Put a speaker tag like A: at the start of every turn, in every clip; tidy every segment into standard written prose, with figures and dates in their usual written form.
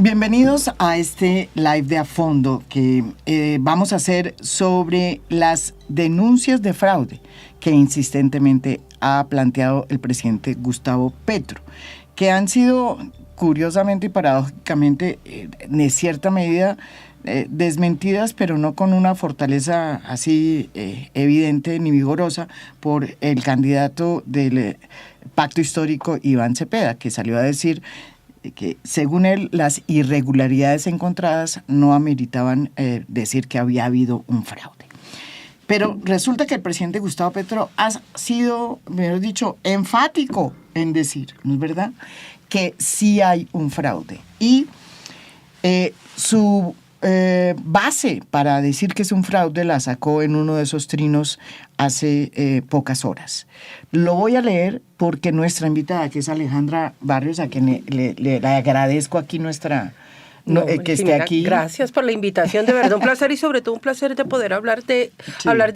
A: Bienvenidos a este live de a fondo que vamos a hacer sobre las denuncias de fraude que insistentemente ha planteado el presidente Gustavo Petro, que han sido curiosamente y paradójicamente de cierta medida desmentidas, pero no con una fortaleza así evidente ni vigorosa por el candidato del Pacto Histórico, Iván Cepeda, que salió a decir que según él las irregularidades encontradas no ameritaban decir que había habido un fraude. Pero resulta que el presidente Gustavo Petro ha sido, mejor dicho, enfático en decir, ¿no es verdad?, que sí hay un fraude. Y su base para decir que es un fraude la sacó en uno de esos trinos hace pocas horas. Lo voy a leer porque nuestra invitada, que es Alejandra Barrios, a quien le agradezco aquí que esté aquí.
B: Gracias por la invitación, de verdad un placer, y sobre todo un placer de poder hablar de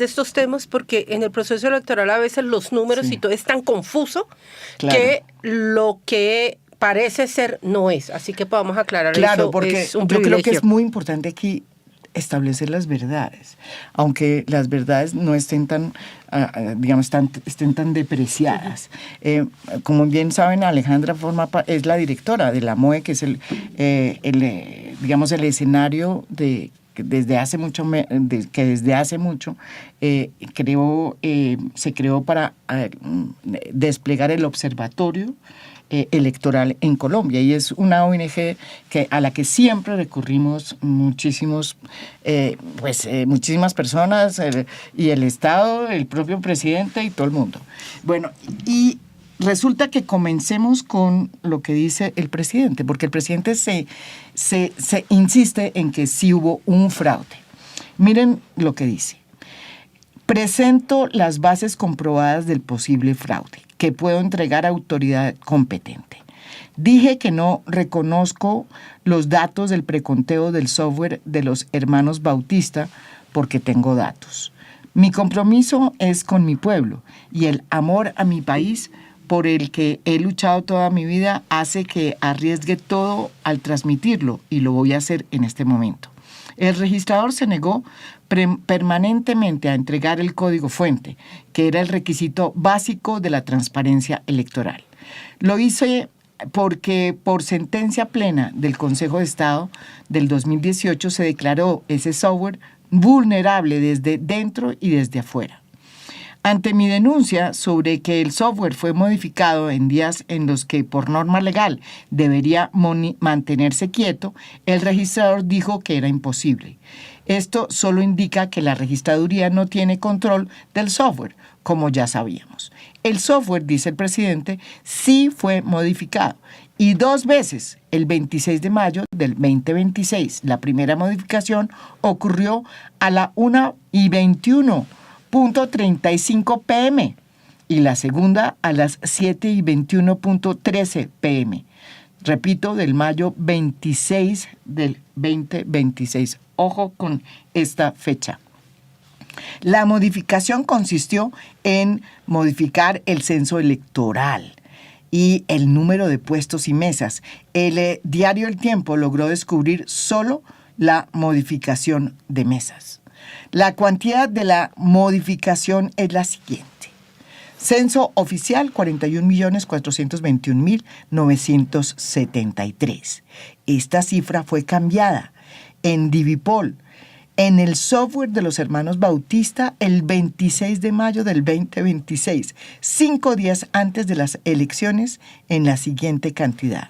B: estos temas, porque en el proceso electoral a veces los números y todo es tan confuso que lo que parece ser no es, así que podamos aclarar eso.
A: Porque
B: es un
A: yo
B: privilegio.
A: creo que es muy importante aquí establecer las verdades, aunque las verdades no estén tan, estén tan depreciadas. Como bien saben, Alejandra es la directora de la MOE, que es el escenario que desde hace mucho se creó para desplegar el observatorio electoral en Colombia, y es una ONG a la que siempre recurrimos muchísimas personas, y el Estado, el propio presidente y todo el mundo. Bueno, y resulta que comencemos con lo que dice el presidente, porque el presidente se insiste en que sí hubo un fraude. Miren lo que dice: presento las bases comprobadas del posible fraude que puedo entregar a autoridad competente. Dije que no reconozco los datos del preconteo del software de los hermanos Bautista porque tengo datos. Mi compromiso es con mi pueblo, y el amor a mi país, por el que he luchado toda mi vida, hace que arriesgue todo al transmitirlo, y lo voy a hacer en este momento. El registrador se negó permanentemente a entregar el código fuente, que era el requisito básico de la transparencia electoral. Lo hice porque por sentencia plena del Consejo de Estado del 2018 se declaró ese software vulnerable desde dentro y desde afuera. Ante mi denuncia sobre que el software fue modificado en días en los que por norma legal debería mantenerse quieto, el registrador dijo que era imposible. Esto solo indica que la registraduría no tiene control del software, como ya sabíamos. El software, dice el presidente, sí fue modificado, y 2 veces, el 26 de mayo del 2026. La primera modificación ocurrió a la 1:21:35 p.m. y la segunda a las 7:21:13 p.m. Repito, del mayo 26 del 2026. Ojo con esta fecha. La modificación consistió en modificar el censo electoral y el número de puestos y mesas. El diario El Tiempo logró descubrir solo la modificación de mesas. La cuantía de la modificación es la siguiente: censo oficial, 41.421.973. Esta cifra fue cambiada en Divipol, en el software de los hermanos Bautista, el 26 de mayo del 2026, 5 días antes de las elecciones, en la siguiente cantidad: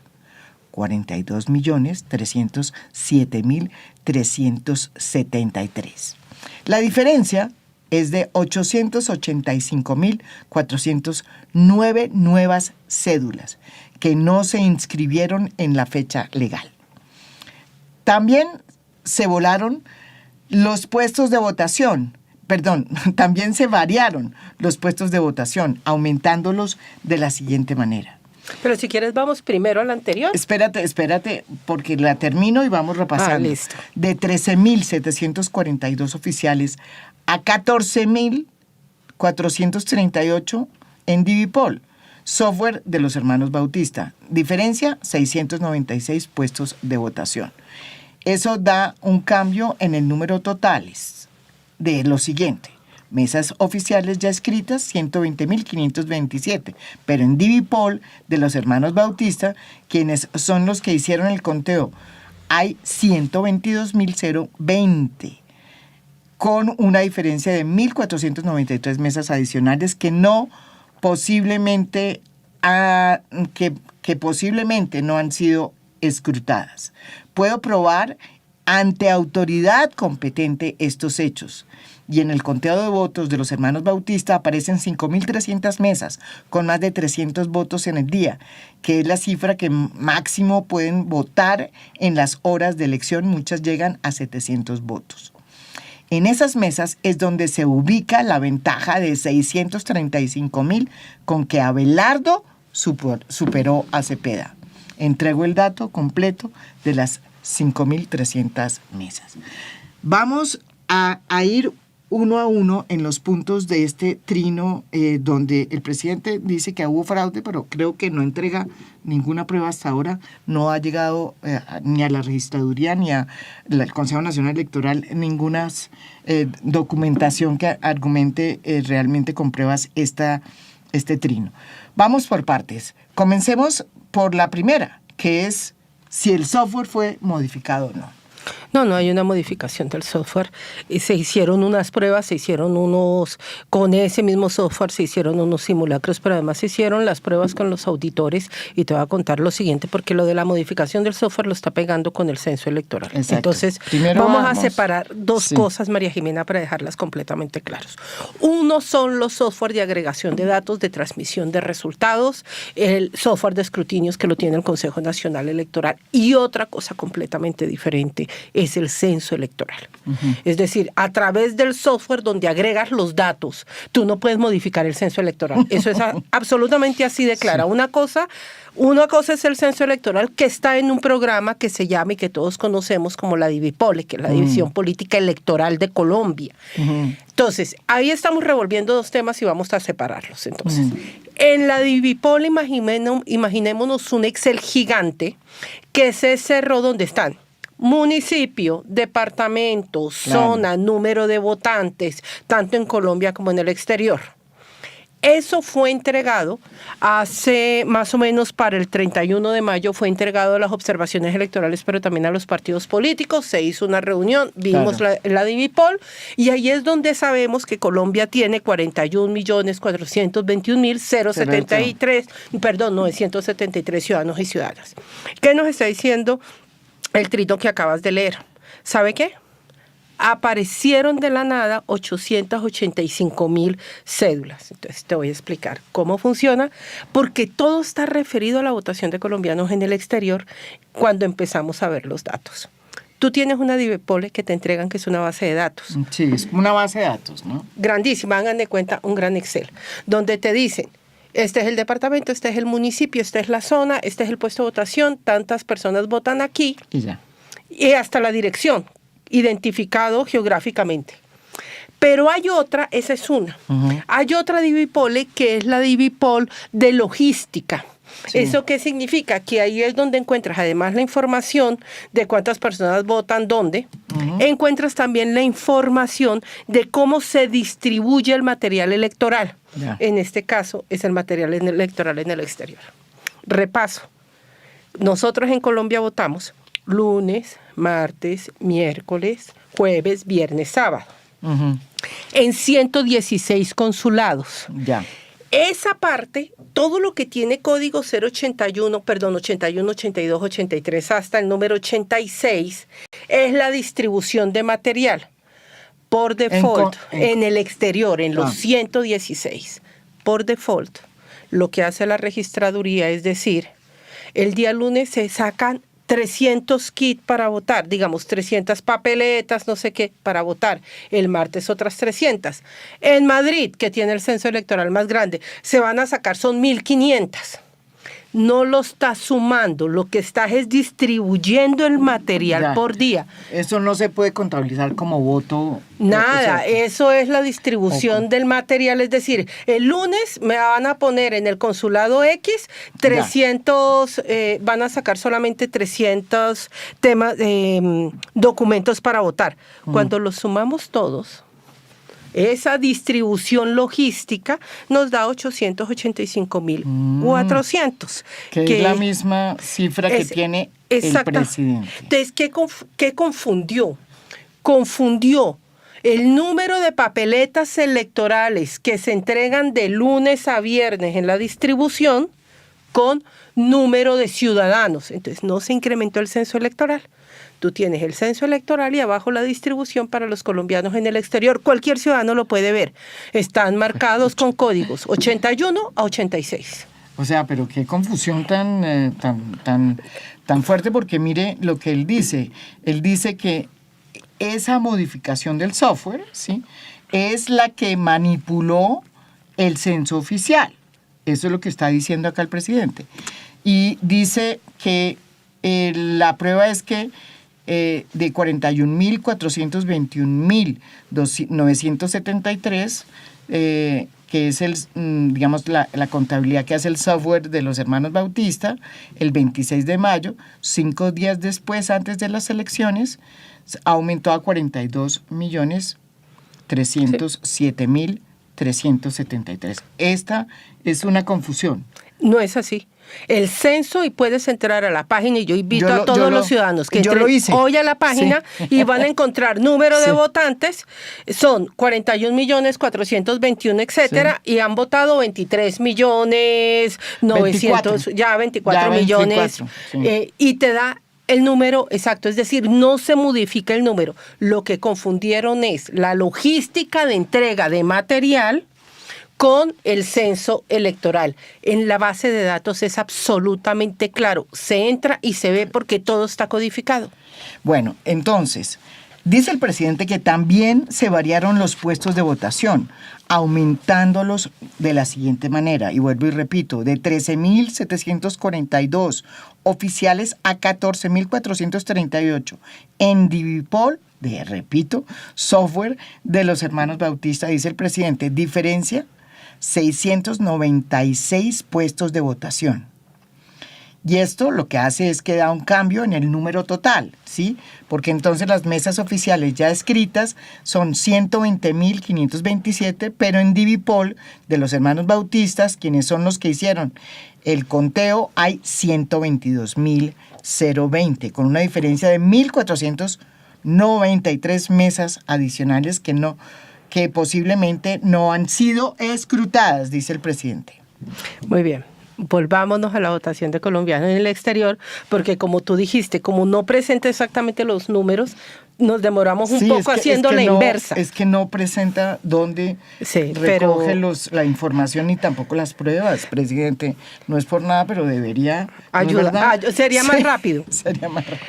A: 42.307.373. La diferencia es de 885.409 nuevas cédulas que no se inscribieron en la fecha legal. También se volaron los puestos de votación, también se variaron los puestos de votación, aumentándolos de la siguiente manera.
B: Pero si quieres vamos primero a la anterior.
A: Espérate, porque la termino y vamos repasando.
B: Listo.
A: De 13.742 oficiales a 14.438 en Divipol. Software de los hermanos Bautista. Diferencia, 696 puestos de votación. Eso da un cambio en el número totales de lo siguiente. Mesas oficiales ya escritas, 120.527, pero en Divipol de los hermanos Bautista, quienes son los que hicieron el conteo, hay 122.020, con una diferencia de 1.493 mesas adicionales que posiblemente no han sido escrutadas. Puedo probar ante autoridad competente estos hechos. Y en el conteo de votos de los hermanos Bautista aparecen 5.300 mesas, con más de 300 votos en el día, que es la cifra que máximo pueden votar en las horas de elección. Muchas llegan a 700 votos. En esas mesas es donde se ubica la ventaja de 635.000 con que Abelardo superó a Cepeda. Entrego el dato completo de las 5.300 mesas. Vamos a ir uno a uno en los puntos de este trino donde el presidente dice que hubo fraude, pero creo que no entrega ninguna prueba hasta ahora. No ha llegado ni a la registraduría ni al Consejo Nacional Electoral ninguna documentación que argumente realmente con pruebas este trino. Vamos por partes. Comencemos por la primera, que es si el software fue modificado o no.
B: No hay una modificación del software. Se hicieron unas pruebas, con ese mismo software se hicieron unos simulacros, pero además se hicieron las pruebas con los auditores. Y te voy a contar lo siguiente, porque lo de la modificación del software lo está pegando con el censo electoral.
A: Exacto.
B: Entonces, vamos a separar dos cosas, María Jimena, para dejarlas completamente claras. Uno son los software de agregación de datos, de transmisión de resultados, el software de escrutinios que lo tiene el Consejo Nacional Electoral. Y otra cosa completamente diferente es el censo electoral. Uh-huh. Es decir, a través del software donde agregas los datos, tú no puedes modificar el censo electoral. Eso es absolutamente así de clara. Sí. Una cosa es el censo electoral que está en un programa que se llama y que todos conocemos como la Divipol, que es la División Política Electoral de Colombia. Entonces, ahí estamos revolviendo dos temas y vamos a separarlos. Entonces, en la Divipol imaginémonos un Excel gigante que se cerró donde están municipio, departamento, zona, número de votantes, tanto en Colombia como en el exterior. Eso fue entregado hace más o menos para el 31 de mayo, fue entregado a las observaciones electorales, pero también a los partidos políticos. Se hizo una reunión, vimos la Divipol, y ahí es donde sabemos que Colombia tiene 41.421.973 ciudadanos y ciudadanas. ¿Qué nos está diciendo el trino que acabas de leer? ¿Sabe qué? Aparecieron de la nada 885.000 cédulas. Entonces te voy a explicar cómo funciona, porque todo está referido a la votación de colombianos en el exterior cuando empezamos a ver los datos. Tú tienes una Divipol que te entregan que es una base de datos.
A: Sí, es una base de datos, ¿no?
B: Grandísima, hagan de cuenta un gran Excel, donde te dicen: este es el departamento, este es el municipio, esta es la zona, este es el puesto de votación, tantas personas votan aquí.
A: Y ya.
B: Y hasta la dirección, identificado geográficamente. Pero hay otra, esa es una. Uh-huh. Hay otra Divipol que es la Divipol de logística. Sí. ¿Eso qué significa? Que ahí es donde encuentras además la información de cuántas personas votan dónde. Uh-huh. Encuentras también la información de cómo se distribuye el material electoral. Yeah. En este caso es el material electoral en el exterior. Repaso. Nosotros en Colombia votamos lunes, martes, miércoles, jueves, viernes, sábado. Uh-huh. En 116 consulados. Ya. Yeah. Esa parte, todo lo que tiene código 81, 82, 83 hasta el número 86, es la distribución de material. Por default, en el exterior, en los 116. Por default, lo que hace la registraduría es decir, el día lunes se sacan 300 kits para votar, digamos 300 papeletas, no sé qué, para votar. El martes otras 300. En Madrid, que tiene el censo electoral más grande, se van a sacar, son 1.500. no lo estás sumando, lo que estás es distribuyendo el material por día.
A: Eso no se puede contabilizar como voto.
B: Nada, eso es la distribución del material, es decir, el lunes me van a poner en el consulado X 300, van a sacar solamente 300 temas, documentos para votar. Cuando los sumamos todos, esa distribución logística nos da 885.400.
A: Que es la misma cifra que tiene el presidente.
B: Entonces, ¿qué confundió? Confundió el número de papeletas electorales que se entregan de lunes a viernes en la distribución con número de ciudadanos. Entonces, no se incrementó el censo electoral. Tú tienes el censo electoral y abajo la distribución para los colombianos en el exterior. Cualquier ciudadano lo puede ver. Están marcados con códigos 81 a 86.
A: O sea, pero qué confusión tan fuerte, porque mire lo que él dice. Él dice que esa modificación del software, ¿sí?, es la que manipuló el censo oficial. Eso es lo que está diciendo acá el presidente. Y dice que la prueba es que de 41.421.973, que es digamos la contabilidad que hace el software de los hermanos Bautista, el 26 de mayo, 5 días después, antes de las elecciones, aumentó a 42.307.373. Esta es una confusión.
B: No es así. El censo, y puedes entrar a la página, y yo invito a todos los ciudadanos que entren hoy a la página y van a encontrar número de votantes, son 41.421.000, etcétera, y han votado 24 millones, y te da el número exacto, es decir, no se modifica el número. Lo que confundieron es la logística de entrega de material con el censo electoral. En la base de datos es absolutamente claro. Se entra y se ve porque todo está codificado.
A: Bueno, entonces, dice el presidente que también se variaron los puestos de votación, aumentándolos de la siguiente manera, y vuelvo y repito, de 13.742 oficiales a 14.438 en Divipol, repito, software de los hermanos Bautista, dice el presidente, diferencia 696 puestos de votación. Y esto lo que hace es que da un cambio en el número total, ¿sí? Porque entonces las mesas oficiales ya escritas son 120.527, pero en Divipol de los hermanos Bautistas, quienes son los que hicieron el conteo, hay 122.020, con una diferencia de 1.493 mesas adicionales que posiblemente no han sido escrutadas, dice el presidente.
B: Muy bien. Volvámonos a la votación de colombianos en el exterior, porque como tú dijiste, como no presenta exactamente los números, nos demoramos un poco haciendo la inversa.
A: Es que no presenta dónde recoge la información ni tampoco las pruebas, presidente. No es por nada, pero debería
B: ayudar. Sería más rápido.
A: Sería más rápido.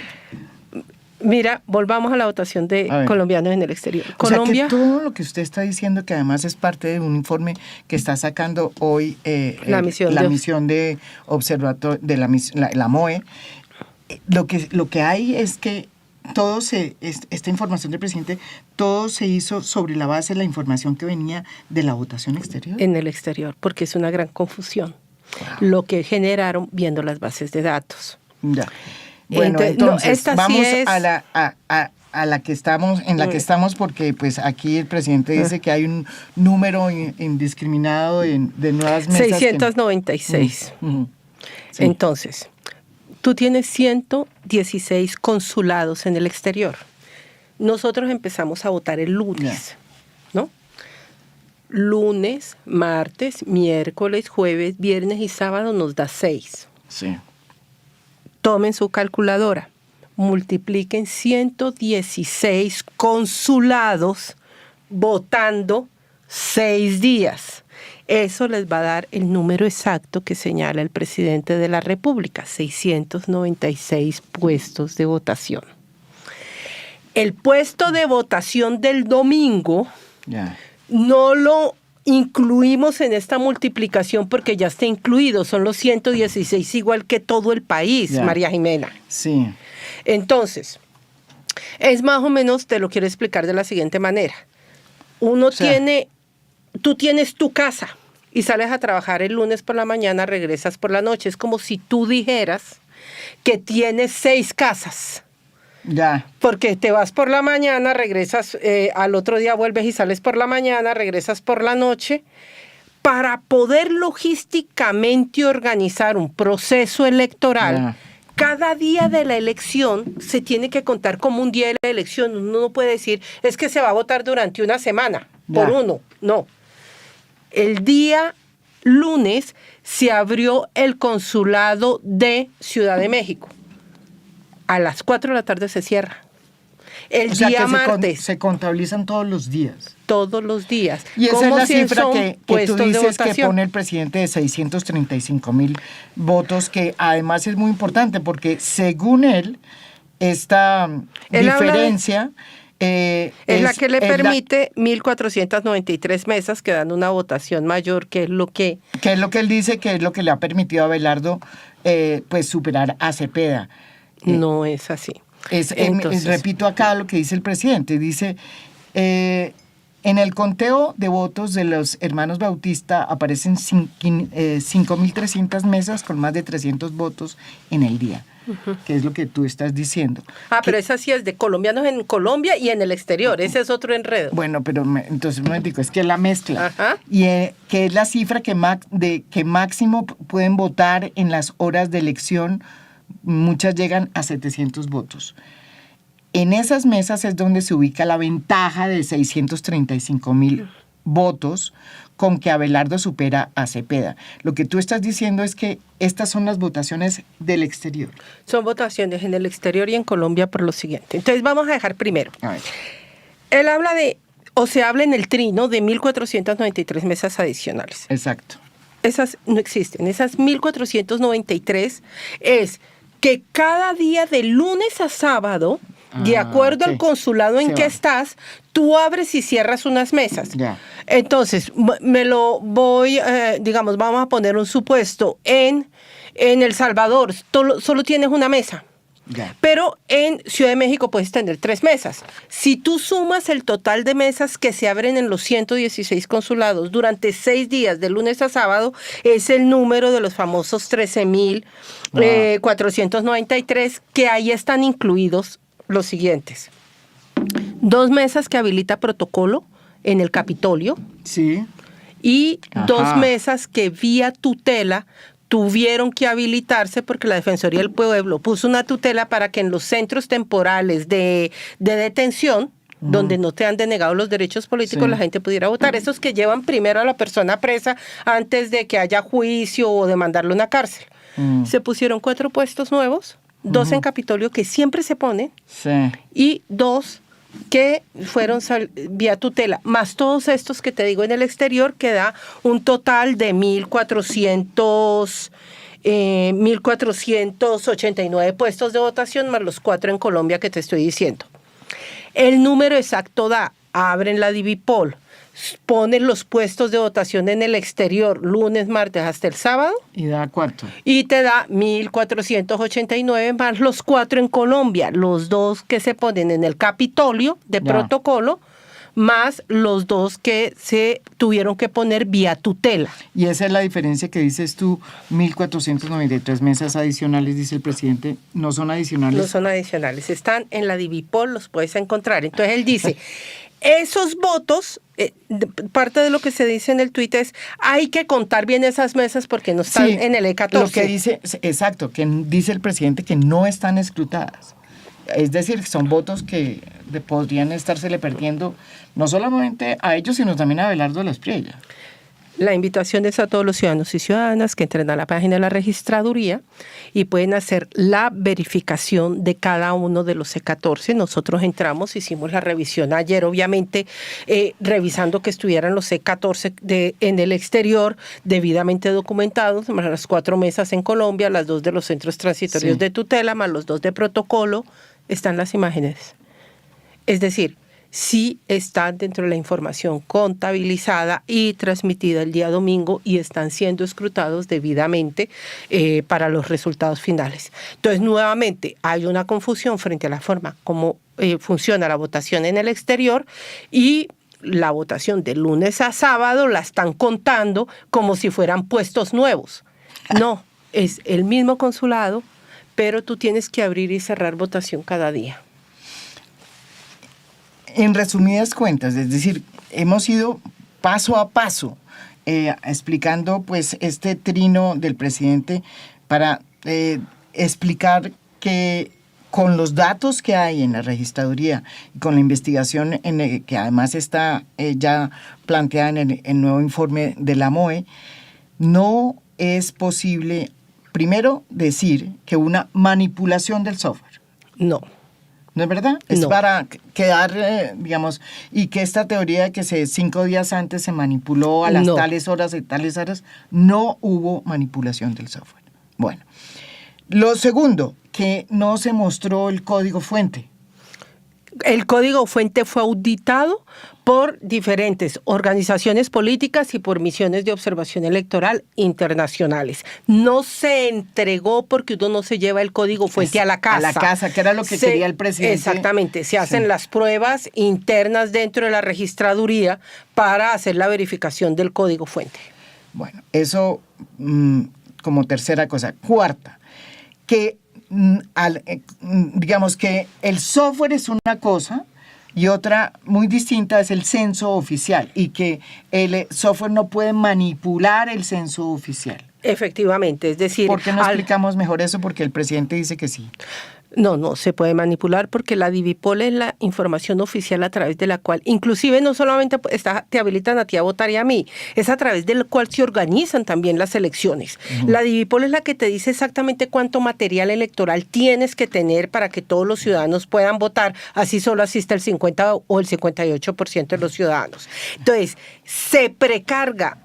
B: Mira, volvamos a la votación de colombianos en el exterior.
A: Colombia, o sea que todo lo que usted está diciendo, que además es parte de un informe que está sacando hoy la misión de observatorio de la MOE, lo que hay es que esta información del presidente, todo se hizo sobre la base de la información que venía de la votación exterior.
B: En el exterior, porque es una gran confusión. Lo que generaron viendo las bases de datos.
A: Ya. Bueno, entonces vamos a la que estamos, que estamos, porque pues aquí el presidente dice que hay un número indiscriminado de nuevas mesas.
B: 696. Sí. Entonces, tú tienes 116 consulados en el exterior. Nosotros empezamos a votar el lunes, ¿no? Lunes, martes, miércoles, jueves, viernes y sábado nos da 6.
A: Sí.
B: Tomen su calculadora, multipliquen 116 consulados votando 6 días. Eso les va a dar el número exacto que señala el presidente de la República, 696 puestos de votación. El puesto de votación del domingo no lo incluimos en esta multiplicación porque ya está incluido, son los 116 igual que todo el país, María Jimena.
A: Sí.
B: Entonces, es más o menos, te lo quiero explicar de la siguiente manera. Tú tienes tu casa y sales a trabajar el lunes por la mañana, regresas por la noche. Es como si tú dijeras que tienes 6 casas.
A: Ya.
B: Porque te vas por la mañana, regresas, al otro día vuelves y sales por la mañana, regresas por la noche. Para poder logísticamente organizar un proceso electoral, cada día de la elección se tiene que contar como un día de la elección. Uno no puede decir, es que se va a votar durante una semana, por uno. No. El día lunes se abrió el consulado de Ciudad de México. A las 4 de la tarde se cierra. El día martes.
A: Se contabilizan todos los días.
B: Todos los días.
A: Y esa es la cifra que tú dices que pone el presidente de 635,000 votos, que además es muy importante porque según él, esta diferencia...
B: es la que le permite 1.493 mesas que dan una votación mayor, que es lo que...
A: Que es lo que él dice que es lo que le ha permitido a Abelardo pues superar a Cepeda.
B: No es así.
A: Repito acá lo que dice el presidente. Dice, en el conteo de votos de los hermanos Bautista aparecen 5.300 mesas con más de 300 votos en el día. Que es lo que tú estás diciendo.
B: Pero esa sí es de colombianos en Colombia y en el exterior. Ese es otro enredo.
A: Bueno, pero entonces un momentico, es que es la mezcla.
B: Ajá.
A: Y que es la cifra que máximo pueden votar en las horas de elección. Muchas llegan a 700 votos. En esas mesas es donde se ubica la ventaja de 635,000 votos con que Abelardo supera a Cepeda. Lo que tú estás diciendo es que estas son las votaciones del exterior.
B: Son votaciones en el exterior y en Colombia por lo siguiente. Entonces vamos a dejar primero.
A: A ver.
B: Él habla se habla en el trino de 1.493 mesas adicionales.
A: Exacto.
B: Esas no existen. Esas 1.493 es que cada día de lunes a sábado, de acuerdo al consulado en que estás, tú abres y cierras unas mesas.
A: Ya.
B: Entonces, vamos a poner un supuesto. En El Salvador solo tienes una mesa.
A: Ya.
B: Pero en Ciudad de México puedes tener 3 mesas. Si tú sumas el total de mesas que se abren en los 116 consulados durante 6 días, de lunes a sábado, es el número de los famosos 13.493, que ahí están incluidos los siguientes. 2 mesas que habilita protocolo en el Capitolio.
A: Sí.
B: Y 2 mesas que vía tutela tuvieron que habilitarse porque la Defensoría del Pueblo puso una tutela para que en los centros temporales de detención, donde no te han denegado los derechos políticos, la gente pudiera votar. Esos que llevan primero a la persona presa antes de que haya juicio o de mandarle a una cárcel. Se pusieron 4 puestos nuevos, 2 en Capitolio que siempre se ponen, y 2 que fueron vía tutela, más todos estos que te digo en el exterior, que da un total de 1.489 puestos de votación, más los 4 en Colombia que te estoy diciendo. El número exacto abren la Divipol, ponen los puestos de votación en el exterior lunes, martes hasta el sábado.
A: ¿Y da cuánto?
B: Y te da 1.489 más los 4 en Colombia, los 2 que se ponen en el Capitolio de protocolo, más los 2 que se tuvieron que poner vía tutela.
A: Y esa es la diferencia que dices tú, 1.493 mesas adicionales, dice el presidente, no son adicionales.
B: No son adicionales, están en la Divipol, los puedes encontrar. Entonces él dice, esos votos, parte de lo que se dice en el tuit es, hay que contar bien esas mesas porque no están en el E14.
A: Lo que dice, exacto, que dice el presidente que no están escrutadas. Es decir, son votos que podrían estársele perdiendo no solamente a ellos, sino también a Abelardo de la Espriella.
B: La invitación es a todos los ciudadanos y ciudadanas que entren a la página de la registraduría y pueden hacer la verificación de cada uno de los C14. Nosotros entramos, hicimos la revisión ayer, obviamente, revisando que estuvieran los C14 en el exterior debidamente documentados, más las 4 mesas en Colombia, las 2 de los centros transitorios de tutela, más los 2 de protocolo, están las imágenes. Es decir, sí están dentro de la información contabilizada y transmitida el día domingo y están siendo escrutados debidamente para los resultados finales. Entonces, nuevamente, hay una confusión frente a la forma como funciona la votación en el exterior y la votación de lunes a sábado la están contando como si fueran puestos nuevos. No, es el mismo consulado, pero tú tienes que abrir y cerrar votación cada día.
A: En resumidas cuentas, es decir, hemos ido paso a paso explicando pues este trino del presidente para explicar que con los datos que hay en la registraduría y con la investigación que además está ya planteada en el nuevo informe de la MOE, no es posible, primero, decir que una manipulación del software.
B: No.
A: ¿No es verdad? Es
B: no.
A: para quedar, digamos, y que esta teoría de que 5 días antes se manipuló a las tales horas y tales horas, no hubo manipulación del software. Bueno, lo segundo, que no se mostró el código fuente.
B: El código fuente fue auditado por diferentes organizaciones políticas y por misiones de observación electoral internacionales. No se entregó porque uno no se lleva el código fuente a la casa.
A: A la casa, que era lo que quería el presidente.
B: Exactamente. Se hacen las pruebas internas dentro de la registraduría para hacer la verificación del código fuente.
A: Bueno, eso como tercera cosa. Cuarta, que digamos que el software es una cosa y otra muy distinta es el censo oficial y que el software no puede manipular el censo oficial.
B: Efectivamente, es decir...
A: ¿Por qué no explicamos mejor eso? Porque el presidente dice que sí.
B: No se puede manipular porque la DIVIPOL es la información oficial a través de la cual, inclusive no solamente te habilitan a ti a votar y a mí, es a través de la cual se organizan también las elecciones. La DIVIPOL es la que te dice exactamente cuánto material electoral tienes que tener para que todos los ciudadanos puedan votar, así solo asista el 50 o el 58% de los ciudadanos. Entonces, se precarga.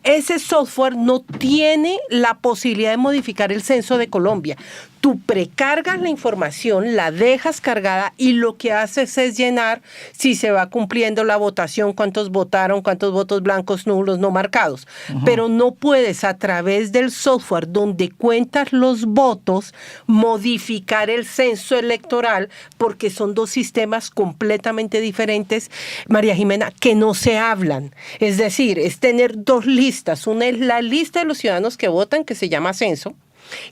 B: Ese software no tiene la posibilidad de modificar el censo de Colombia. Tú precargas la información, la dejas cargada y lo que haces es llenar si se va cumpliendo la votación, cuántos votaron, cuántos votos blancos, nulos, no marcados. Pero no puedes a través del software donde cuentas los votos modificar el censo electoral porque son dos sistemas completamente diferentes, María Jimena, que no se hablan. Es decir, es tener dos listas. Una es la lista de los ciudadanos que votan, que se llama censo,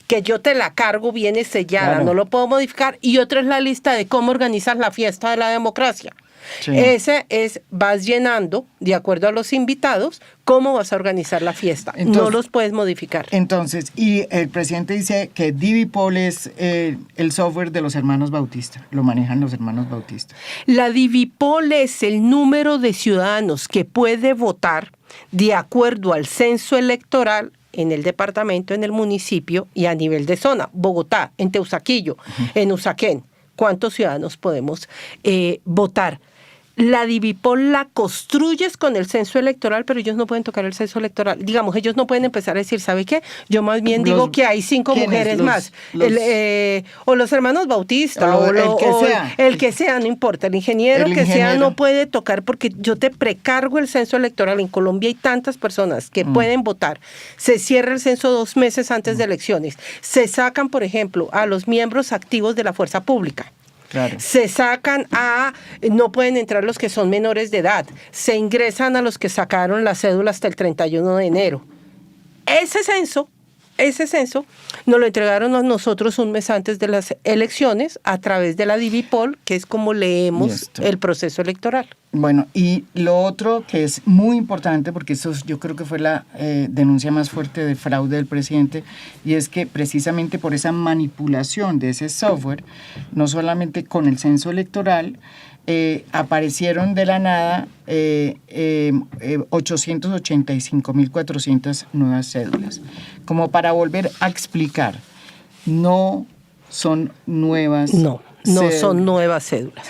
B: que yo te la cargo, viene sellada, claro, no lo puedo modificar, y otra es la lista de cómo organizas la fiesta de la democracia. Sí. Ese es, vas llenando, de acuerdo a los invitados, cómo vas a organizar la fiesta. Entonces, no los puedes modificar.
A: Entonces, y el presidente dice que DIVIPOL es el software de los hermanos Bautista, lo manejan los hermanos Bautista.
B: La DIVIPOL es el número de ciudadanos que puede votar de acuerdo al censo electoral en el departamento, en el municipio y a nivel de zona. Bogotá, en Teusaquillo, en Usaquén. ¿Cuántos ciudadanos podemos votar? La DIVIPOL la construyes con el censo electoral, pero ellos no pueden tocar el censo electoral. Digamos, ellos no pueden empezar a decir, ¿sabe qué? Yo más bien digo que hay 5 mujeres más. O los hermanos Bautista, o el que sea, no importa. El ingeniero que sea no puede tocar porque yo te precargo el censo electoral. En Colombia hay tantas personas que pueden votar. Se cierra el censo 2 meses antes de elecciones. Se sacan, por ejemplo, a los miembros activos de la fuerza pública. Claro. Se sacan no pueden entrar los que son menores de edad, se ingresan a los que sacaron la cédula hasta el 31 de enero. Ese censo nos lo entregaron a nosotros un mes antes de las elecciones a través de la DIVIPOL, que es como leemos el proceso electoral.
A: Bueno, y lo otro que es muy importante, porque eso yo creo que fue la denuncia más fuerte de fraude del presidente, y es que precisamente por esa manipulación de ese software, no solamente con el censo electoral, aparecieron de la nada 885.400 nuevas cédulas. Como para volver a explicar, no son nuevas
B: cédulas. No son nuevas cédulas.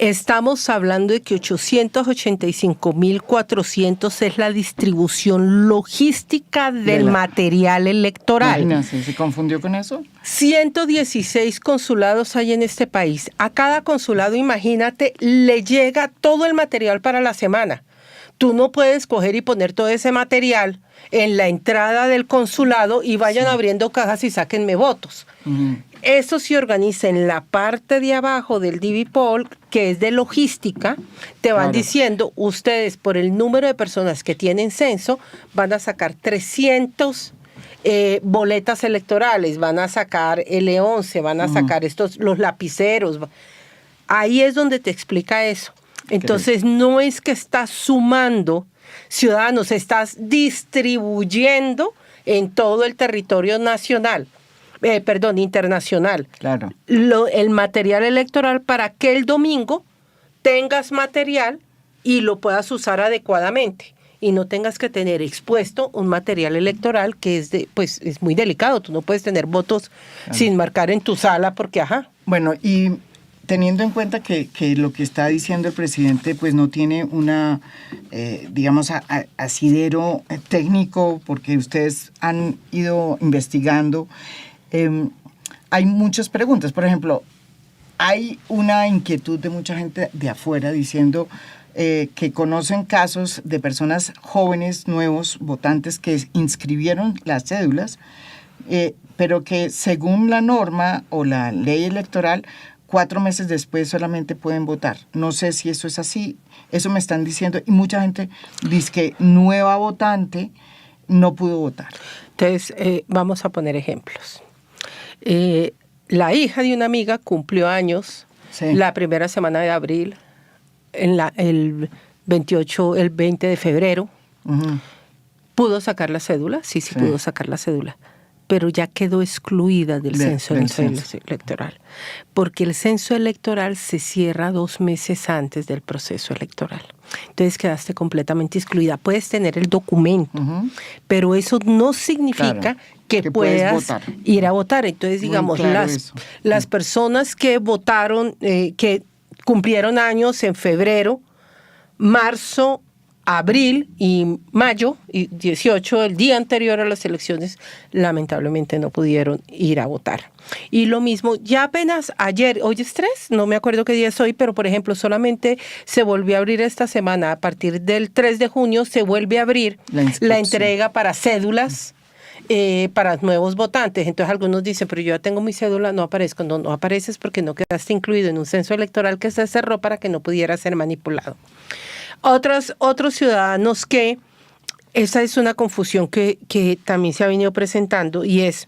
B: Estamos hablando de que 885.400 es la distribución logística del material electoral.
A: Imagínate, ¿se confundió con eso?
B: 116 consulados hay en este país. A cada consulado, imagínate, le llega todo el material para la semana. Tú no puedes coger y poner todo ese material en la entrada del consulado y vayan abriendo cajas y sáquenme votos. Eso se organiza en la parte de abajo del DIVIPOL, que es de logística. Te van diciendo, ustedes por el número de personas que tienen censo, van a sacar 300 boletas electorales, van a sacar L11, van a sacar los lapiceros. Ahí es donde te explica eso. Entonces, no es que estás sumando ciudadanos, estás distribuyendo en todo el territorio nacional. Internacional.
A: Claro.
B: El material electoral para que el domingo tengas material y lo puedas usar adecuadamente y no tengas que tener expuesto un material electoral que es es muy delicado. Tú no puedes tener votos sin marcar en tu sala porque,
A: Bueno, y teniendo en cuenta que lo que está diciendo el presidente pues no tiene una, digamos, asidero técnico, porque ustedes han ido investigando, hay muchas preguntas. Por ejemplo, hay una inquietud de mucha gente de afuera diciendo que conocen casos de personas jóvenes, nuevos votantes que inscribieron las cédulas, pero que según la norma o la ley electoral, 4 meses después solamente pueden votar. No sé si eso es así, eso me están diciendo, y mucha gente dice que nueva votante no pudo votar.
B: Entonces, vamos a poner ejemplos. La hija de una amiga cumplió años la primera semana de abril, el 20 de febrero. ¿Pudo sacar la cédula? Sí, pudo sacar la cédula. Pero ya quedó excluida del censo electoral. Porque el censo electoral se cierra 2 meses antes del proceso electoral. Entonces quedaste completamente excluida. Puedes tener el documento, pero eso no significa que puedas ir a votar. Entonces, digamos, las personas que votaron, que cumplieron años en febrero, marzo, abril y mayo, y 18, el día anterior a las elecciones, lamentablemente no pudieron ir a votar. Y lo mismo, ya apenas ayer, hoy es 3, no me acuerdo qué día es hoy, pero por ejemplo, solamente se volvió a abrir esta semana, a partir del 3 de junio, se vuelve a abrir la entrega para cédulas para nuevos votantes. Entonces algunos dicen, pero yo ya tengo mi cédula, no aparezco. No apareces porque no quedaste incluido en un censo electoral que se cerró para que no pudiera ser manipulado. Otros ciudadanos que, esa es una confusión que también se ha venido presentando, y es,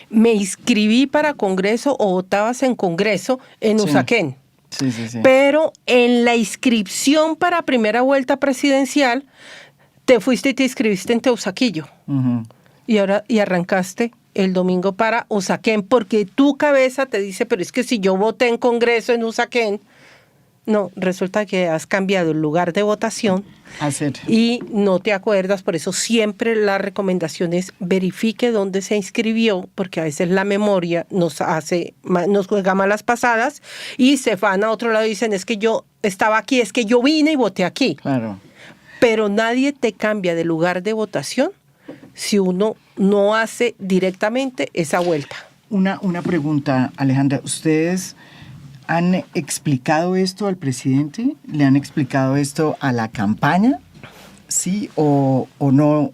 B: me inscribí para Congreso o votabas en Congreso en Usaquén.
A: Sí.
B: Pero en la inscripción para primera vuelta presidencial, te fuiste y te inscribiste en Teusaquillo. Y arrancaste el domingo para Usaquén, porque tu cabeza te dice, pero es que si yo voté en Congreso en Usaquén, no, resulta que has cambiado el lugar de votación y no te acuerdas. Por eso siempre la recomendación es verifique dónde se inscribió, porque a veces la memoria nos juega malas pasadas y se van a otro lado y dicen, es que yo estaba aquí, es que yo vine y voté aquí.
A: Claro.
B: Pero nadie te cambia de lugar de votación si uno no hace directamente esa vuelta.
A: Una pregunta, Alejandra. ¿Ustedes han explicado esto al presidente? ¿Le han explicado esto a la campaña? ¿Sí o no?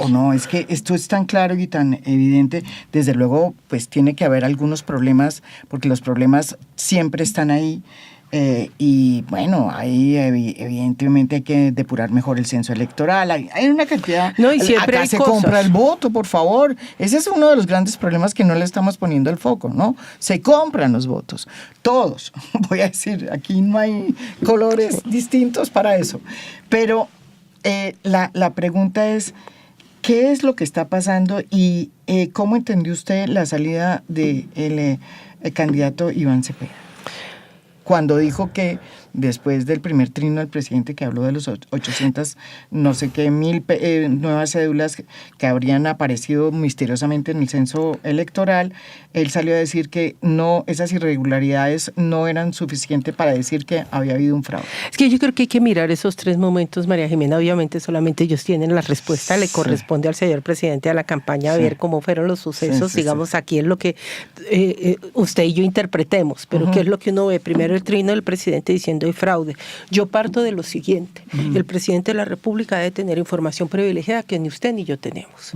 A: ¿O no? Es que esto es tan claro y tan evidente. Desde luego, pues tiene que haber algunos problemas, porque los problemas siempre están ahí. Y bueno, ahí evidentemente hay que depurar mejor el censo electoral. Hay una cantidad.
B: No, y siempre
A: acá se compra el voto, por favor. Ese es uno de los grandes problemas que no le estamos poniendo el foco, ¿no? Se compran los votos, todos. Voy a decir, aquí no hay colores distintos para eso. Pero la pregunta es, ¿qué es lo que está pasando y cómo entendió usted la salida del candidato Iván Cepeda? cuando dijo que después del primer trino del presidente, que habló de los 800, no sé qué, mil nuevas cédulas que habrían aparecido misteriosamente en el censo electoral, él salió a decir que no, esas irregularidades no eran suficientes para decir que había habido un fraude.
B: Es que yo creo que hay que mirar esos 3 momentos, María Jimena. Obviamente solamente ellos tienen la respuesta, le corresponde al señor presidente de la campaña ver cómo fueron los sucesos. Digamos, aquí es lo que usted y yo interpretemos, pero ¿qué es lo que uno ve? Primero el trino del presidente diciendo hay fraude. Yo parto de lo siguiente: el presidente de la República debe tener información privilegiada que ni usted ni yo tenemos.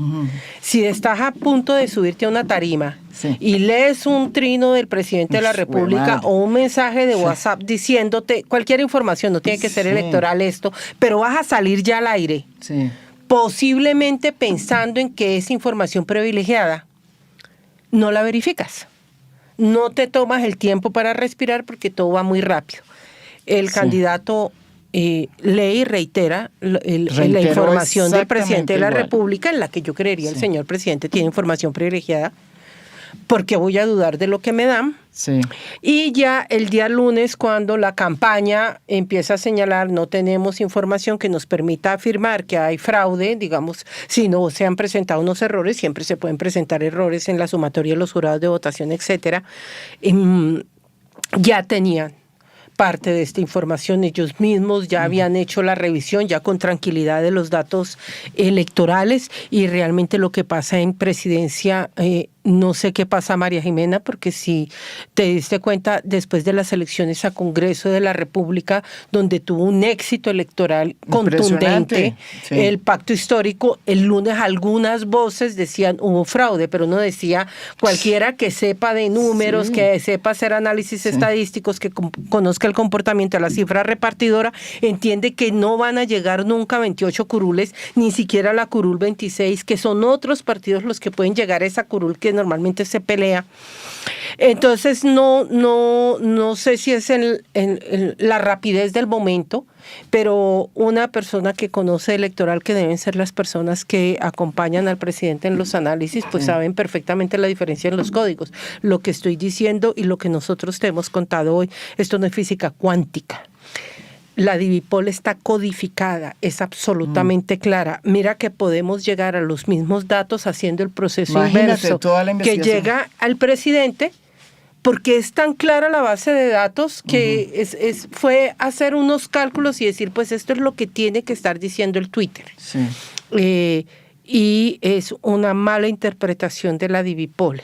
B: Si estás a punto de subirte a una tarima y lees un trino del presidente de la República o un mensaje de WhatsApp diciéndote cualquier información, no tiene que ser electoral esto, pero vas a salir ya al aire, posiblemente pensando en que es información privilegiada, no la verificas. No te tomas el tiempo para respirar porque todo va muy rápido. El candidato lee y reitera la información del presidente de la República, en la que yo creería el señor presidente tiene información privilegiada, porque voy a dudar de lo que me dan. Y ya el día lunes, cuando la campaña empieza a señalar no tenemos información que nos permita afirmar que hay fraude, digamos, si no se han presentado unos errores, siempre se pueden presentar errores en la sumatoria de los jurados de votación, etcétera, ya tenían parte de esta información, ellos mismos ya habían hecho la revisión ya con tranquilidad de los datos electorales, y realmente lo que pasa en presidencia, no sé qué pasa, María Jimena, porque si te diste cuenta, después de las elecciones a Congreso de la República, donde tuvo un éxito electoral contundente, el pacto histórico, el lunes algunas voces decían hubo fraude, pero no decía cualquiera que sepa de números, que sepa hacer análisis estadísticos, que conozca el comportamiento de la cifra repartidora, entiende que no van a llegar nunca 28 curules, ni siquiera la curul 26, que son otros partidos los que pueden llegar a esa curul que normalmente se pelea. Entonces no sé si es la rapidez del momento, pero una persona que conoce electoral, que deben ser las personas que acompañan al presidente en los análisis, pues saben perfectamente la diferencia en los códigos. Lo que estoy diciendo y lo que nosotros te hemos contado hoy, esto no es física cuántica. La Divipol está codificada, es absolutamente clara. Mira que podemos llegar a los mismos datos haciendo el proceso inverso que llega al presidente, porque es tan clara la base de datos que fue hacer unos cálculos y decir, pues esto es lo que tiene que estar diciendo el Twitter. Y es una mala interpretación de la Divipol.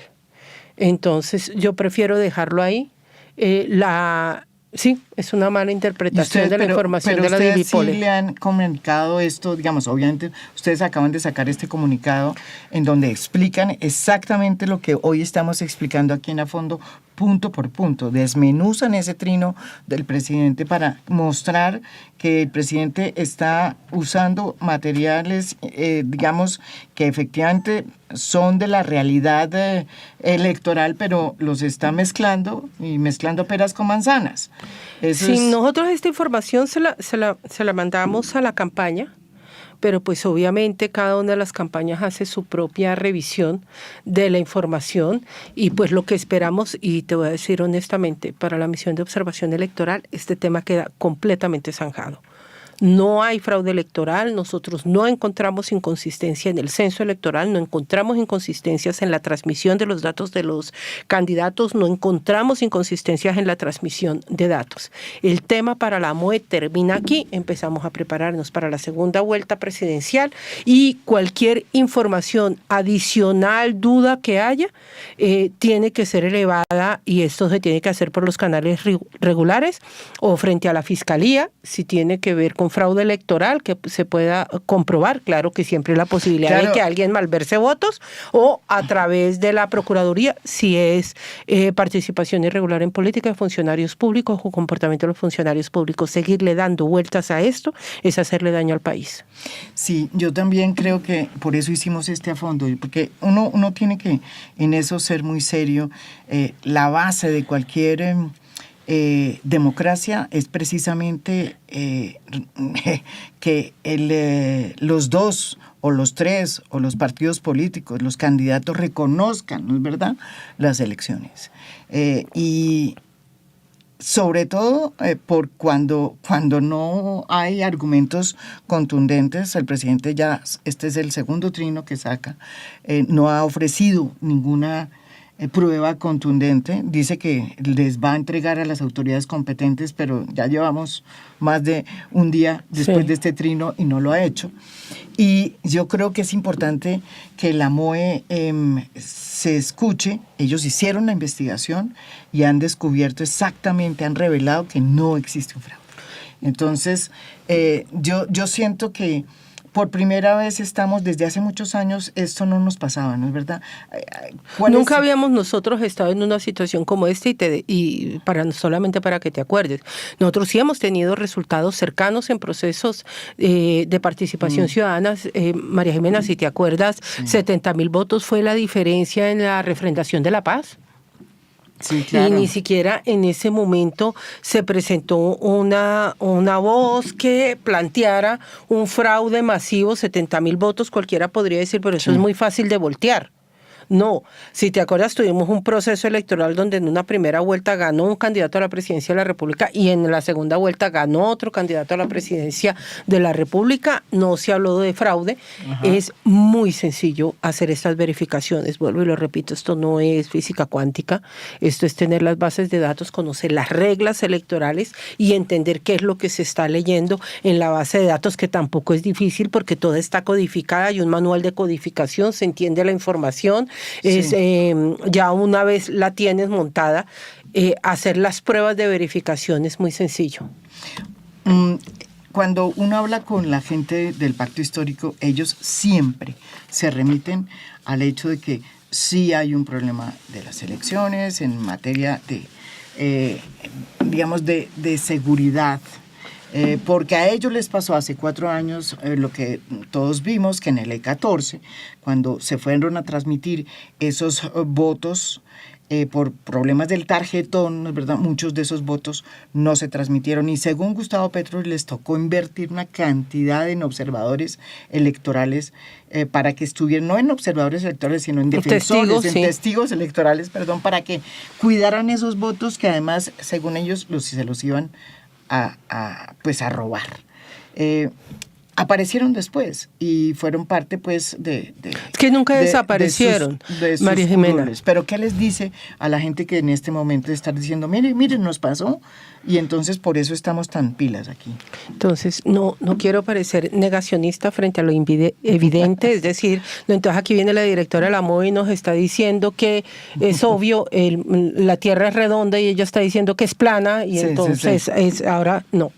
B: Entonces yo prefiero dejarlo ahí. Sí, es una mala interpretación de la información de la Divipol.
A: ¿Pero sí le han comunicado esto? Digamos, obviamente ustedes acaban de sacar este comunicado en donde explican exactamente lo que hoy estamos explicando aquí en A Fondo, punto por punto. Desmenuzan ese trino del presidente para mostrar que el presidente está usando materiales, digamos, que efectivamente son de la realidad electoral, pero los está mezclando y mezclando peras con manzanas.
B: Nosotros esta información se la mandamos a la campaña, pero pues obviamente cada una de las campañas hace su propia revisión de la información, y pues lo que esperamos, y te voy a decir honestamente, para la misión de observación electoral, este tema queda completamente zanjado. No hay fraude electoral, nosotros no encontramos inconsistencia en el censo electoral, no encontramos inconsistencias en la transmisión de los datos de los candidatos, no encontramos inconsistencias en la transmisión de datos. El tema para la MOE termina aquí, empezamos a prepararnos para la segunda vuelta presidencial, y cualquier información adicional, duda que haya, tiene que ser elevada, y esto se tiene que hacer por los canales regulares o frente a la Fiscalía, si tiene que ver con fraude electoral que se pueda comprobar, claro que siempre hay la posibilidad de que alguien malverse votos, o a través de la Procuraduría, si es participación irregular en política de funcionarios públicos o comportamiento de los funcionarios públicos. Seguirle dando vueltas a esto es hacerle daño al país.
A: Sí, yo también creo que por eso hicimos este A Fondo, porque uno tiene que en eso ser muy serio. La base de cualquier democracia es precisamente que los dos o los tres o los partidos políticos, los candidatos reconozcan, ¿no es verdad?, las elecciones. Y sobre todo por cuando no hay argumentos contundentes. El presidente ya, este es el segundo trino que saca, no ha ofrecido ninguna prueba contundente. Dice que les va a entregar a las autoridades competentes, pero ya llevamos más de un día después de este trino y no lo ha hecho. Y yo creo que es importante que la MOE se escuche. Ellos hicieron la investigación y han descubierto exactamente, han revelado que no existe un fraude. Entonces, yo siento que por primera vez estamos, desde hace muchos años, esto no nos pasaba, ¿no es verdad?
B: Nunca habíamos nosotros estado en una situación como esta y solamente para que te acuerdes. Nosotros sí hemos tenido resultados cercanos en procesos de participación ciudadana. María Jimena, si te acuerdas, 70.000 votos fue la diferencia en la refrendación de la paz.
A: Sí, claro.
B: Y ni siquiera en ese momento se presentó una voz que planteara un fraude masivo, 70.000 votos, cualquiera podría decir, pero eso es muy fácil de voltear. No, si te acuerdas, tuvimos un proceso electoral donde en una primera vuelta ganó un candidato a la presidencia de la República y en la segunda vuelta ganó otro candidato a la presidencia de la República. No se habló de fraude. Ajá. Es muy sencillo hacer estas verificaciones. Vuelvo y lo repito, esto no es física cuántica. Esto es tener las bases de datos, conocer las reglas electorales y entender qué es lo que se está leyendo en la base de datos, que tampoco es difícil porque toda está codificada. Hay un manual de codificación, se entiende la información. Es, ya una vez la tienes montada, hacer las pruebas de verificación es muy sencillo.
A: Cuando uno habla con la gente del Pacto Histórico, ellos siempre se remiten al hecho de que sí hay un problema de las elecciones en materia de, digamos, de seguridad. Porque a ellos les pasó hace 4 años lo que todos vimos, que en el E14, cuando se fueron a transmitir esos votos por problemas del tarjetón, ¿no es verdad? Muchos de esos votos no se transmitieron y según Gustavo Petro les tocó invertir una cantidad en observadores electorales para que estuvieran, no en observadores electorales, sino en defensores, testigos electorales, perdón, para que cuidaran esos votos que además, según ellos, se los iban pues a robar. Aparecieron después y fueron parte pues de
B: que nunca desaparecieron,
A: de sus
B: María Jimena.
A: Curules. Pero ¿qué les dice a la gente que en este momento está diciendo, miren, nos pasó? Y entonces por eso estamos tan pilas aquí.
B: Entonces, no quiero parecer negacionista frente a lo evidente, es decir, entonces aquí viene la directora de la MOE y nos está diciendo que es obvio, la Tierra es redonda y ella está diciendo que es plana y entonces es ahora no.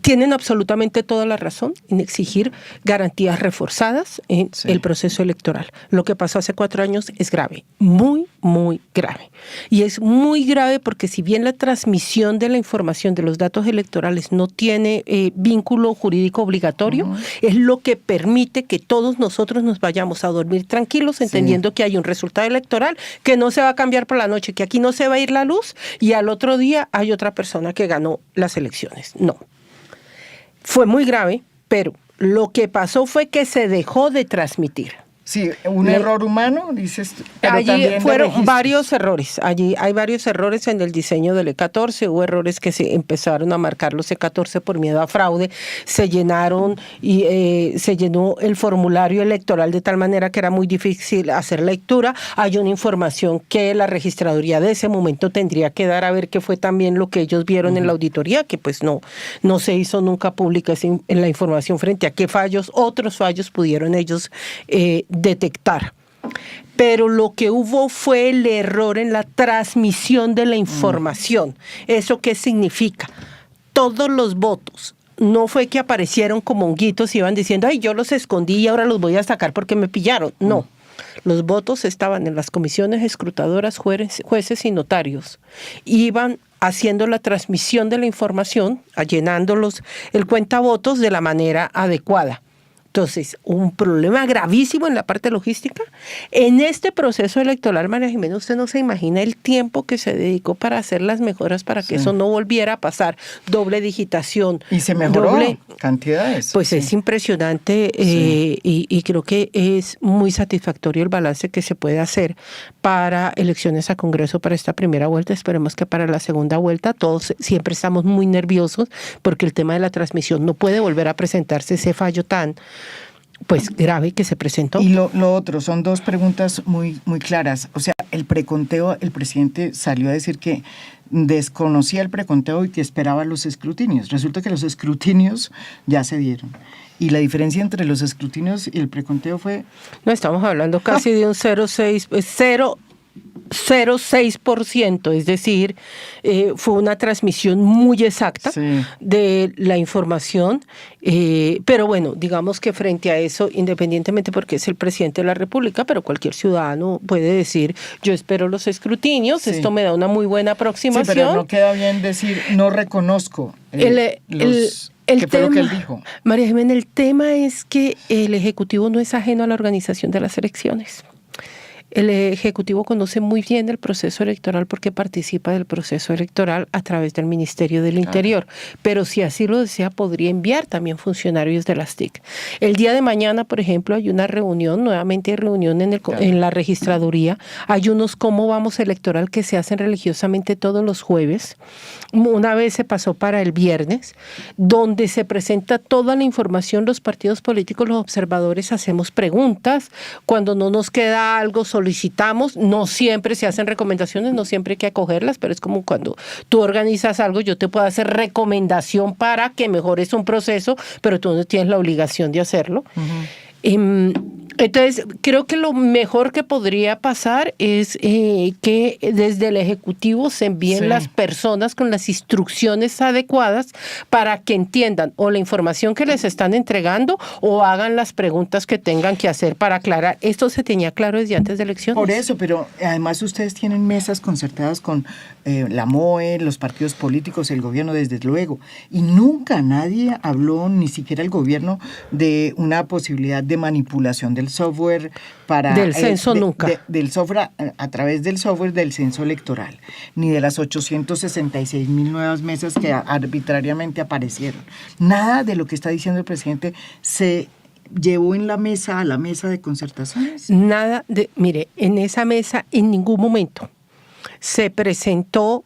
B: Tienen absolutamente toda la razón en exigir garantías reforzadas en el proceso electoral. Lo que pasó hace 4 años es grave, muy, muy grave. Y es muy grave porque si bien la transmisión de la información de los datos electorales no tiene vínculo jurídico obligatorio, es lo que permite que todos nosotros nos vayamos a dormir tranquilos, entendiendo que hay un resultado electoral que no se va a cambiar por la noche, que aquí no se va a ir la luz y al otro día hay otra persona que ganó las elecciones. No. Fue muy grave, pero lo que pasó fue que se dejó de transmitir.
A: Sí, un error humano, dices. Pero
B: allí
A: también
B: fueron varios errores. Allí hay varios errores en el diseño del E14. Hubo errores que se empezaron a marcar los E14 por miedo a fraude. Se llenaron y se llenó el formulario electoral de tal manera que era muy difícil hacer lectura. Hay una información que la registraduría de ese momento tendría que dar a ver qué fue también lo que ellos vieron en la auditoría, que pues no se hizo nunca pública en la información frente a qué otros fallos pudieron ellos detectar. Pero lo que hubo fue el error en la transmisión de la información. ¿Eso qué significa? Todos los votos no fue que aparecieron como honguitos y iban diciendo, ay, yo los escondí y ahora los voy a sacar porque me pillaron. No. Los votos estaban en las comisiones escrutadoras, jueces y notarios. Iban haciendo la transmisión de la información, llenando el cuentavotos de la manera adecuada. Entonces, un problema gravísimo en la parte logística. En este proceso electoral, María Jimena, usted no se imagina el tiempo que se dedicó para hacer las mejoras para que eso no volviera a pasar. Doble digitación.
A: Y se mejoró cantidades.
B: Pues es impresionante y creo que es muy satisfactorio el balance que se puede hacer para elecciones a Congreso para esta primera vuelta. Esperemos que para la segunda vuelta todos siempre estamos muy nerviosos porque el tema de la transmisión no puede volver a presentarse ese fallo tan grave que se presentó.
A: Y lo otro, son dos preguntas muy claras. O sea, el preconteo, el presidente salió a decir que desconocía el preconteo y que esperaba los escrutinios. Resulta que los escrutinios ya se dieron. Y la diferencia entre los escrutinios y el preconteo fue...
B: No, estamos hablando casi de un 0,6%, es decir, fue una transmisión muy exacta de la información, pero bueno, digamos que frente a eso, independientemente porque es el presidente de la República, pero cualquier ciudadano puede decir, yo espero los escrutinios, esto me da una muy buena aproximación.
A: Sí, pero no queda bien decir, no reconozco ¿qué fue lo que él dijo?
B: María Jimena, el tema es que el Ejecutivo no es ajeno a la organización de las elecciones. El Ejecutivo conoce muy bien el proceso electoral porque participa del proceso electoral a través del Ministerio del Interior. Pero si así lo desea, podría enviar también funcionarios de las TIC. El día de mañana, por ejemplo, hay una reunión, nuevamente hay reunión en la registraduría. Hay unos cómo vamos electoral que se hacen religiosamente todos los jueves. Una vez se pasó para el viernes, donde se presenta toda la información. Los partidos políticos, los observadores, hacemos preguntas. Cuando no nos queda algo, solicitamos, no siempre se hacen recomendaciones, no siempre hay que acogerlas, pero es como cuando tú organizas algo, yo te puedo hacer recomendación para que mejores un proceso, pero tú no tienes la obligación de hacerlo. Entonces, creo que lo mejor que podría pasar es que desde el Ejecutivo se envíen las personas con las instrucciones adecuadas para que entiendan o la información que les están entregando o hagan las preguntas que tengan que hacer para aclarar. Esto se tenía claro desde antes de elecciones.
A: Por eso, pero además ustedes tienen mesas concertadas con la MOE, los partidos políticos, el gobierno, desde luego, y nunca nadie habló, ni siquiera el gobierno, de una posibilidad de manipulación del software para...
B: Del censo nunca.
A: Del software, a través del software del censo electoral, ni de las 866,000 nuevas mesas que arbitrariamente aparecieron. Nada de lo que está diciendo el presidente se llevó a la mesa de concertaciones.
B: Nada mire, en esa mesa en ningún momento se presentó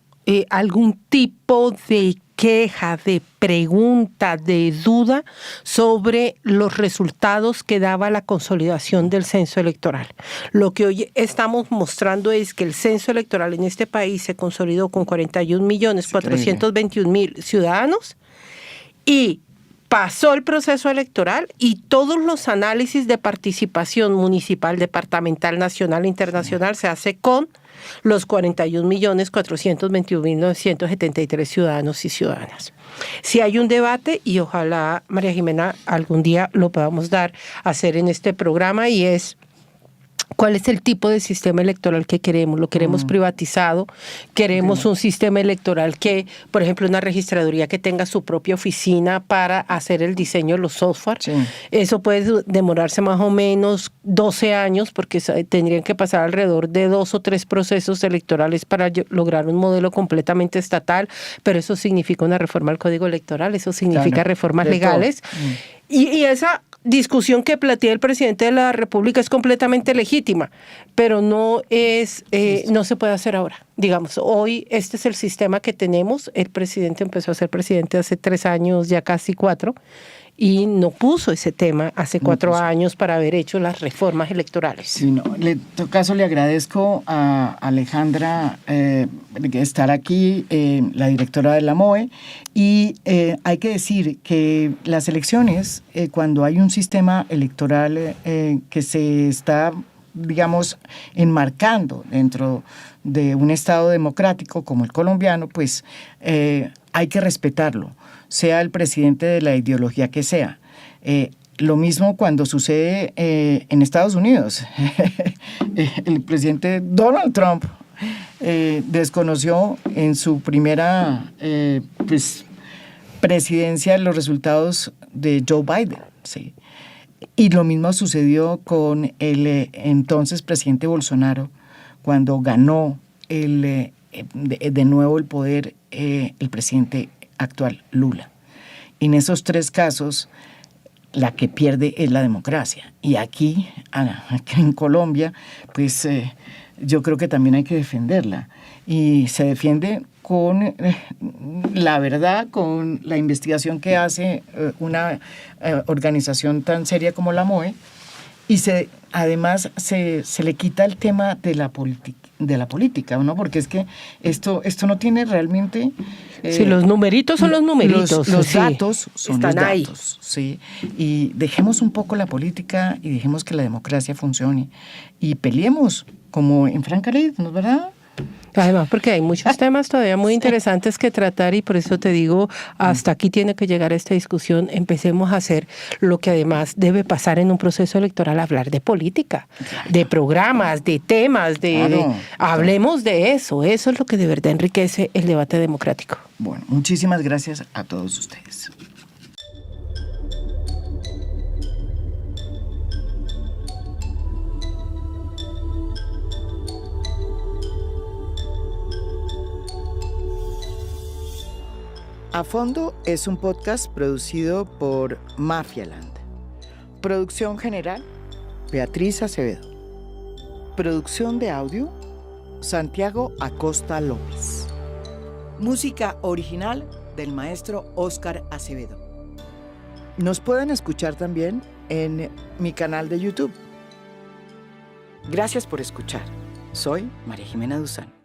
B: algún tipo de queja, de pregunta, de duda sobre los resultados que daba la consolidación del censo electoral. Lo que hoy estamos mostrando es que el censo electoral en este país se consolidó con 41.421.000 ciudadanos y pasó el proceso electoral y todos los análisis de participación municipal, departamental, nacional e internacional se hace con los 41.421.973 ciudadanos y ciudadanas. Si hay un debate, y ojalá, María Jimena, algún día lo podamos hacer en este programa, y es ¿cuál es el tipo de sistema electoral que queremos? ¿Lo queremos privatizado? ¿Queremos un sistema electoral que, por ejemplo, una registraduría que tenga su propia oficina para hacer el diseño de los software? Sí. Eso puede demorarse más o menos 12 años porque tendrían que pasar alrededor de 2 o 3 procesos electorales para lograr un modelo completamente estatal, pero eso significa una reforma al Código Electoral, eso significa reformas legales. Y esa discusión que plantea el presidente de la República es completamente legítima, pero no se puede hacer ahora. Digamos, hoy este es el sistema que tenemos. El presidente empezó a ser presidente hace 3 años, ya casi 4, y no puso ese tema hace 4 años para haber hecho las reformas electorales.
A: Sí, no. En todo caso, le agradezco a Alejandra estar aquí, la directora de la MOE, y hay que decir que las elecciones, cuando hay un sistema electoral que se está, digamos, enmarcando dentro de un Estado democrático como el colombiano, pues hay que respetarlo, sea el presidente de la ideología que sea. Lo mismo cuando sucede en Estados Unidos. El presidente Donald Trump desconoció en su primera presidencia los resultados de Joe Biden. ¿Sí? Y lo mismo sucedió con el entonces presidente Bolsonaro, cuando ganó de nuevo el poder el presidente actual, Lula. En esos tres casos, la que pierde es la democracia. Y aquí en Colombia, pues yo creo que también hay que defenderla. Y se defiende con la verdad, con la investigación que hace una organización tan seria como la MOE, y además se le quita el tema de la política, ¿no? Porque es que esto no tiene realmente...
B: sí, los numeritos son los numeritos.
A: Los
B: sí,
A: datos son
B: están
A: los datos,
B: ahí.
A: sí. Y dejemos un poco la política y dejemos que la democracia funcione. Y peleemos como en franca ley, ¿no es verdad?
B: Además, porque hay muchos temas todavía muy interesantes que tratar y por eso te digo, hasta aquí tiene que llegar esta discusión. Empecemos a hacer lo que además debe pasar en un proceso electoral, hablar de política, de programas, de temas, hablemos de eso. Eso es lo que de verdad enriquece el debate democrático.
A: Bueno, muchísimas gracias a todos ustedes. A Fondo es un podcast producido por Mafialand. Producción general, Beatriz Acevedo. Producción de audio, Santiago Acosta López. Música original del maestro Óscar Acevedo. Nos pueden escuchar también en mi canal de YouTube. Gracias por escuchar. Soy María Jimena Duzán.